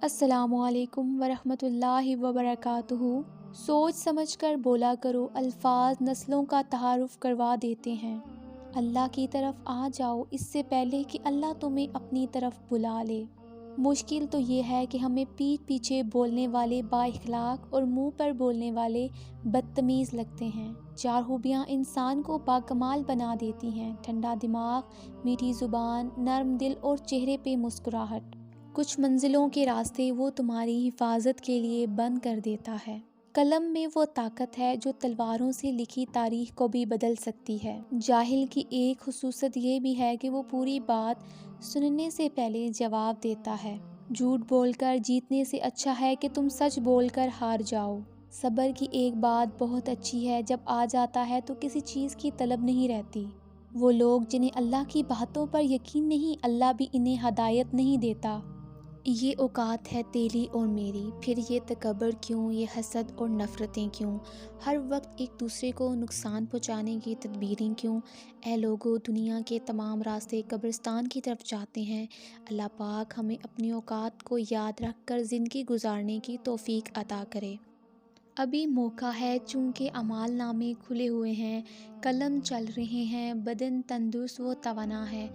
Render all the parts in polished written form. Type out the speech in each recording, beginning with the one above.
السلام علیکم ورحمۃ اللہ وبرکاتہ۔ سوچ سمجھ کر بولا کرو، الفاظ نسلوں کا تعارف کروا دیتے ہیں۔ اللہ کی طرف آ جاؤ اس سے پہلے کہ اللہ تمہیں اپنی طرف بلا لے۔ مشکل تو یہ ہے کہ ہمیں پیٹھ پیچھے بولنے والے با اخلاق اور منہ پر بولنے والے بدتمیز لگتے ہیں۔ چار خوبیاں انسان کو باکمال بنا دیتی ہیں: ٹھنڈا دماغ، میٹھی زبان، نرم دل اور چہرے پہ مسکراہٹ۔ کچھ منزلوں کے راستے وہ تمہاری حفاظت کے لیے بند کر دیتا ہے۔ قلم میں وہ طاقت ہے جو تلواروں سے لکھی تاریخ کو بھی بدل سکتی ہے۔ جاہل کی ایک خصوصیت یہ بھی ہے کہ وہ پوری بات سننے سے پہلے جواب دیتا ہے۔ جھوٹ بول کر جیتنے سے اچھا ہے کہ تم سچ بول کر ہار جاؤ۔ صبر کی ایک بات بہت اچھی ہے، جب آ جاتا ہے تو کسی چیز کی طلب نہیں رہتی۔ وہ لوگ جنہیں اللہ کی باتوں پر یقین نہیں، اللہ بھی انہیں ہدایت نہیں دیتا۔ یہ اوقات ہے تیری اور میری، پھر یہ تکبر کیوں، یہ حسد اور نفرتیں کیوں، ہر وقت ایک دوسرے کو نقصان پہنچانے کی تدبیریں کیوں؟ اے لوگو، دنیا کے تمام راستے قبرستان کی طرف جاتے ہیں۔ اللہ پاک ہمیں اپنی اوقات کو یاد رکھ کر زندگی گزارنے کی توفیق عطا کرے۔ ابھی موقع ہے چونکہ اعمال نامے کھلے ہوئے ہیں، قلم چل رہے ہیں، بدن تندرست و توانا ہے،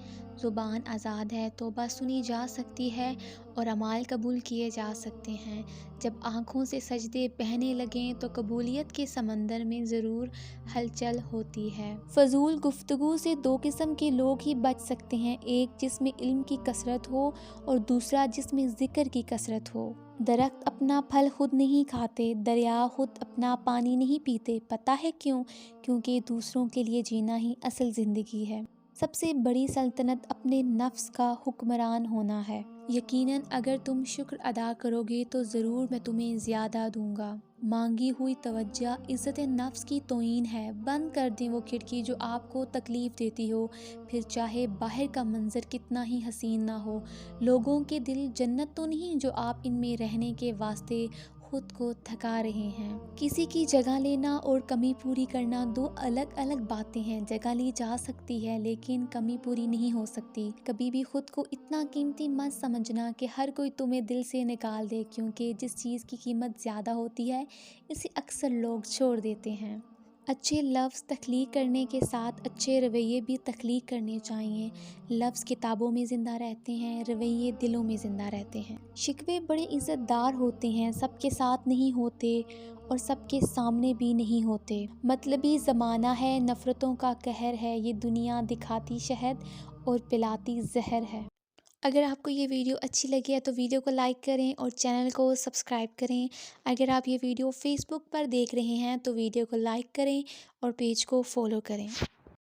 زبان آزاد ہے، توبہ سنی جا سکتی ہے اور اعمال قبول کیے جا سکتے ہیں۔ جب آنکھوں سے سجدے بہنے لگیں تو قبولیت کے سمندر میں ضرور ہلچل ہوتی ہے۔ فضول گفتگو سے دو قسم کے لوگ ہی بچ سکتے ہیں، ایک جس میں علم کی کثرت ہو اور دوسرا جس میں ذکر کی کثرت ہو۔ درخت اپنا پھل خود نہیں کھاتے، دریا خود اپنا پانی نہیں پیتے، پتہ ہے کیوں؟ کیونکہ دوسروں کے لیے جینا ہی اصل زندگی ہے۔ سب سے بڑی سلطنت اپنے نفس کا حکمران ہونا ہے۔ یقیناً اگر تم شکر ادا کرو گے تو ضرور میں تمہیں زیادہ دوں گا۔ مانگی ہوئی توجہ عزت نفس کی توہین ہے۔ بند کر دیں وہ کھڑکی جو آپ کو تکلیف دیتی ہو، پھر چاہے باہر کا منظر کتنا ہی حسین نہ ہو۔ لوگوں کے دل جنت تو نہیں جو آپ ان میں رہنے کے واسطے خود کو تھکا رہے ہیں۔ کسی کی جگہ لینا اور کمی پوری کرنا دو الگ الگ باتیں ہیں۔ جگہ لی جا سکتی ہے لیکن کمی پوری نہیں ہو سکتی۔ کبھی بھی خود کو اتنا قیمتی مت سمجھنا کہ ہر کوئی تمہیں دل سے نکال دے، کیونکہ جس چیز کی قیمت زیادہ ہوتی ہے اسے اکثر لوگ چھوڑ دیتے ہیں۔ اچھے لفظ تخلیق کرنے کے ساتھ اچھے رویے بھی تخلیق کرنے چاہیے۔ لفظ کتابوں میں زندہ رہتے ہیں، رویے دلوں میں زندہ رہتے ہیں۔ شکوے بڑے عزت دار ہوتے ہیں، سب کے ساتھ نہیں ہوتے اور سب کے سامنے بھی نہیں ہوتے۔ مطلبی زمانہ ہے، نفرتوں کا قہر ہے، یہ دنیا دکھاتی شہد اور پلاتی زہر ہے۔ اگر آپ کو یہ ویڈیو اچھی لگی ہے تو ویڈیو کو لائک کریں اور چینل کو سبسکرائب کریں۔ اگر آپ یہ ویڈیو فیس بک پر دیکھ رہے ہیں تو ویڈیو کو لائک کریں اور پیج کو فالو کریں۔